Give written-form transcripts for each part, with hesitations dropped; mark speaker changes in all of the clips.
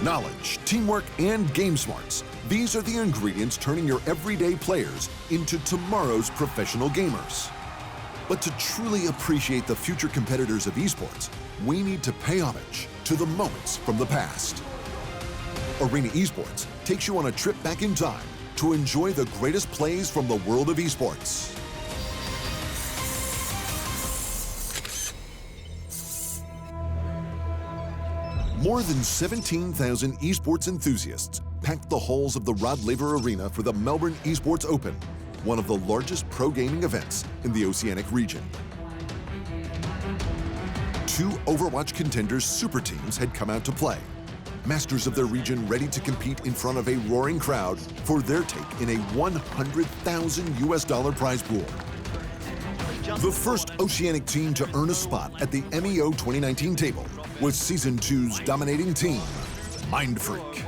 Speaker 1: Knowledge, teamwork, and game smarts. These are the ingredients turning your everyday players into tomorrow's professional gamers. But to truly appreciate the future competitors of esports, we need to pay homage to the moments from the past. Arena Esports takes you on a trip back in time to enjoy the greatest plays from the world of esports. More than 17,000 esports enthusiasts packed the halls of the Rod Laver Arena for the Melbourne Esports Open, one of the largest pro gaming events in the Oceanic region. 2 Overwatch Contenders super teams had come out to play, masters of their region ready to compete in front of a roaring crowd for their take in a $100,000 prize pool. The first Oceanic team to earn a spot at the MEO 2019 table was Season 2's dominating team, Mindfreak.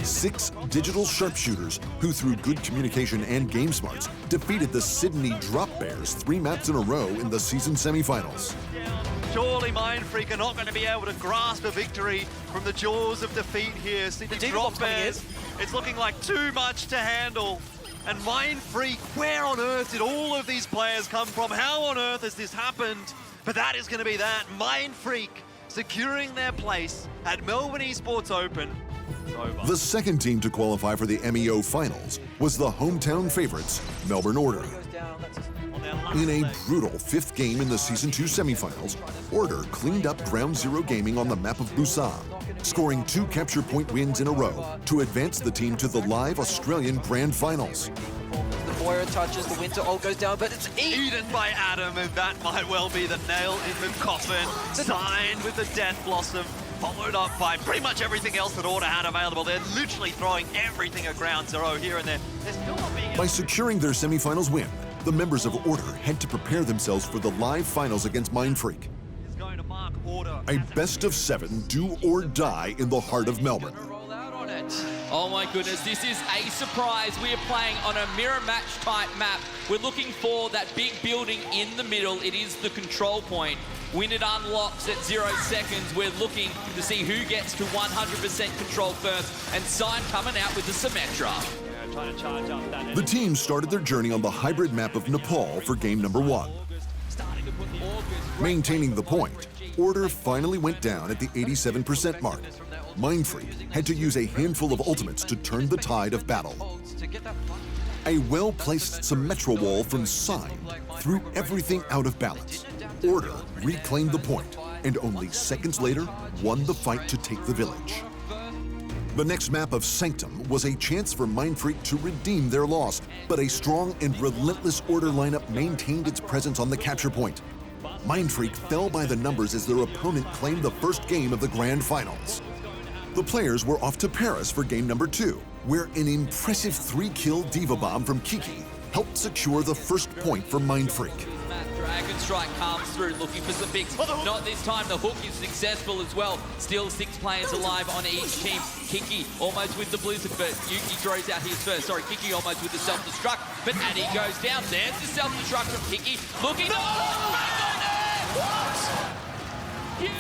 Speaker 1: 6 digital sharpshooters who, through good communication and game smarts, defeated the Sydney Drop Bears 3 maps in a row in the season semifinals.
Speaker 2: Surely Mindfreak are not going to be able to grasp a victory from the jaws of defeat here. Sydney Drop Bears, it's looking like too much to handle. And Mindfreak, where on earth did all of these players come from? How on earth has this happened? But that is going to be that. Mindfreak securing their place at Melbourne Esports Open.
Speaker 1: The second team to qualify for the MEO finals was the hometown favorites, Melbourne Order. In a brutal 5th game in the Season 2 semifinals, Order cleaned up Ground Zero Gaming on the map of Busan, scoring 2 capture point wins in a row to advance the team to the live Australian Grand Finals.
Speaker 3: The Boyer touches, the Winter Ult goes down, but it's
Speaker 2: eaten by Adam, and that might well be the nail in the coffin. Signed with the Death Blossom, followed up by pretty much everything else that Order had available. They're literally throwing everything at Ground Zero here and there.
Speaker 1: By securing their semifinals win, the members of Order had to prepare themselves for the live finals against Mindfreak. A best of 7 do or die in the heart of Melbourne.
Speaker 4: Oh my goodness, this is a surprise. We are playing on a mirror match type map. We're looking for that big building in the middle. It is the control point. When it unlocks at 0 seconds, we're looking to see who gets to 100% control first, and Sign coming out with the Symmetra.
Speaker 1: The team started their journey on the hybrid map of Nepal for game number 1. Maintaining the point, Order finally went down at the 87% mark. Mindfreak had to use a handful of ultimates to turn the tide of battle. A well-placed Symmetra wall from Sign threw everything out of balance. Order reclaimed the point, and only seconds later won the fight to take the village. The next map of Sanctum was a chance for Mindfreak to redeem their loss, but a strong and relentless Order lineup maintained its presence on the capture point. Mindfreak fell by the numbers as their opponent claimed the first game of the Grand Finals. The players were off to Paris for game number 2, where an impressive 3-kill Diva Bomb from Kiki helped secure the first point for Mindfreak.
Speaker 4: Dragon Strike comes through looking for some picks. Not this time, the hook is successful as well. Still 6 players alive on each team. Kiki almost with the blizzard, but Yuki throws out his first. Sorry, Kiki almost with the self-destruct, but Addy goes down. There's the self-destruct from Kiki. Looking...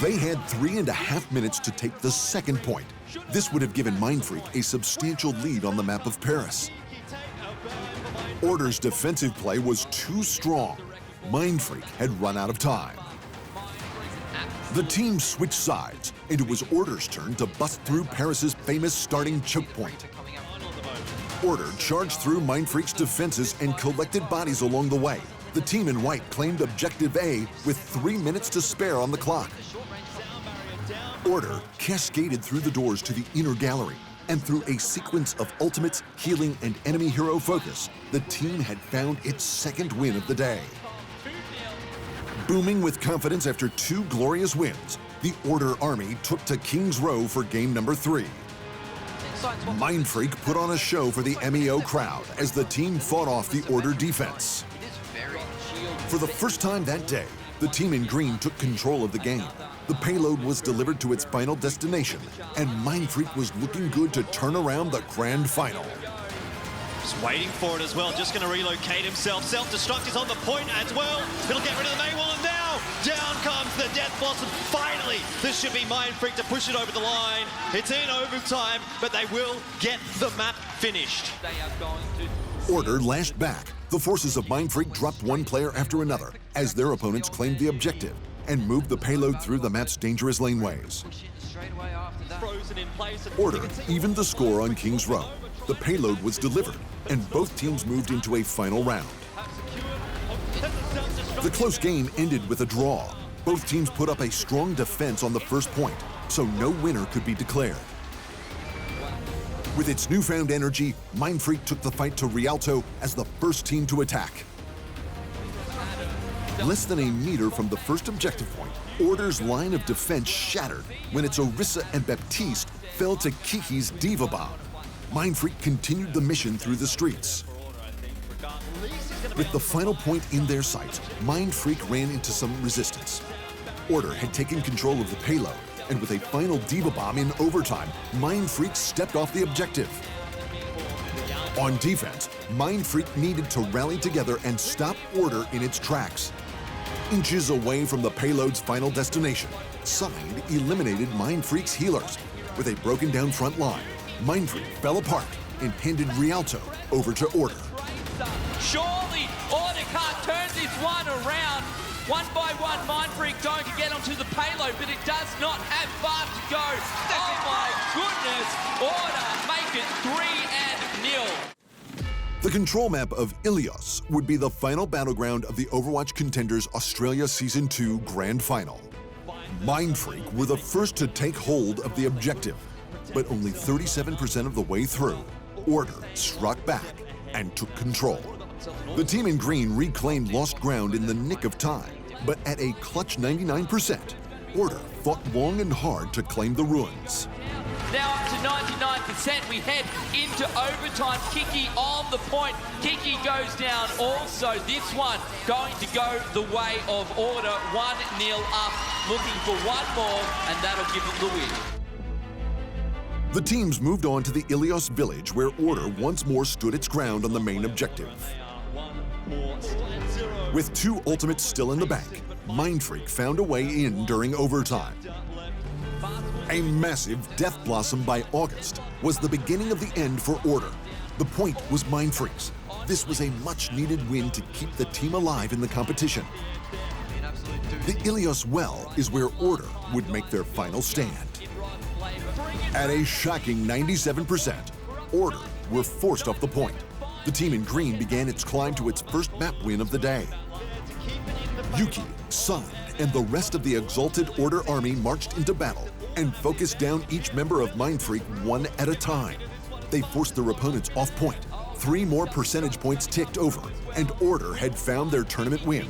Speaker 1: They had 3.5 minutes to take the second point. This would have given Mindfreak a substantial lead on the map of Paris. Order's defensive play was too strong. Mindfreak had run out of time. The team switched sides, and it was Order's turn to bust through Paris's famous starting choke point. Order charged through Mindfreak's defenses and collected bodies along the way. The team in white claimed Objective A with 3 minutes to spare on the clock. Order cascaded through the doors to the inner gallery, and through a sequence of ultimates, healing, and enemy hero focus, the team had found its second win of the day. Booming with confidence after 2 glorious wins, the Order Army took to King's Row for game number 3. Mindfreak put on a show for the MEO crowd as the team fought off the Order defense. For the first time that day, the team in green took control of the game. The payload was delivered to its final destination, and Mindfreak was looking good to turn around the grand final.
Speaker 2: Just waiting for it as well, just going to relocate himself. Self-destruct is on the point as well. It'll get rid of the main wall, and now
Speaker 5: Down comes the Death Blossom. Finally, this should be Mind Freak to push it over the line. It's in overtime, but they will get the map finished.
Speaker 4: They are going to...
Speaker 1: Order lashed back. The forces of Mind Freak dropped one player after another as their opponents claimed the objective and moved the payload through the map's dangerous laneways.
Speaker 5: Frozen in place.
Speaker 1: Order evened the score on King's Row. The payload was delivered, and both teams moved into a final round. The close game ended with a draw. Both teams put up a strong defense on the first point, so no winner could be declared. With its newfound energy, Mind Freak took the fight to Rialto as the first team to attack. Less than a meter from the first objective point, Order's line of defense shattered when its Orisa and Baptiste fell to Kiki's Diva Bomb. Mind Freak continued the mission through the streets. With the final point in their sights, Mind Freak ran into some resistance. Order had taken control of the payload, and with a final Diva Bomb in overtime, Mind Freak stepped off the objective. On defense, Mind Freak needed to rally together and stop Order in its tracks. Inches away from the payload's final destination, Side eliminated Mind Freak's healers. With a broken down front line, Mind Freak fell apart and handed Rialto over to Order.
Speaker 4: Surely Order can't turn this one around. One by one, Mind Freak going to get onto the payload, but it does not have far to go. Oh my goodness! Order make it 3-0.
Speaker 1: The control map of Ilios would be the final battleground of the Overwatch Contenders Australia Season 2 Grand Final. Mind Freak were the first to take hold of the objective, but only 37% of the way through, Order struck back and took control. The team in green reclaimed lost ground in the nick of time, but at a clutch 99%, Order fought long and hard to claim the ruins.
Speaker 4: Now up to 99%, we head into overtime. Kiki on the point. Kiki goes down also. This one going to go the way of Order. 1-0 up, looking for one more, and that'll give them the win.
Speaker 1: The teams moved on to the Ilios village, where Order once more stood its ground on the main objective. With two ultimates still in the bank, Mind Freak found a way in during overtime. A massive Death Blossom by August was the beginning of the end for Order. The point was Mind Freak's. This was a much-needed win to keep the team alive in the competition. The Ilios Well is where Order would make their final stand. At a shocking 97%, Order were forced off the point. The team in green began its climb to its first map win of the day. Yuki, Sun, and the rest of the exalted Order army marched into battle and focused down each member of Mind Freak one at a time. They forced their opponents off point. 3 more percentage points ticked over, and Order had found their tournament win.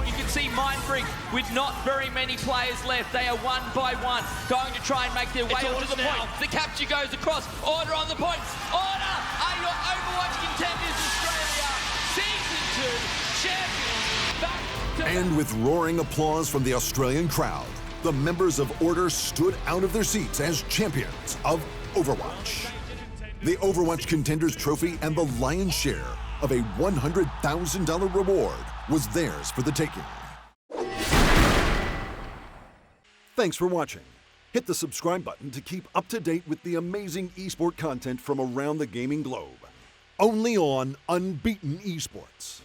Speaker 4: You can see Mind Freak with not very many players left. They are one by one going to try and make their way onto the point. The capture goes across. Order on the point. Order are your Overwatch Contenders Australia Season 2 champions. Back to
Speaker 1: And with roaring applause from the Australian crowd, the members of Order stood out of their seats as champions of Overwatch. The Overwatch Contenders trophy and the lion's share of a $100,000 reward was theirs for the taking. Thanks for watching. Hit the subscribe button to keep up to date with the amazing eSport content from around the gaming globe. Only on Unbeaten Esports.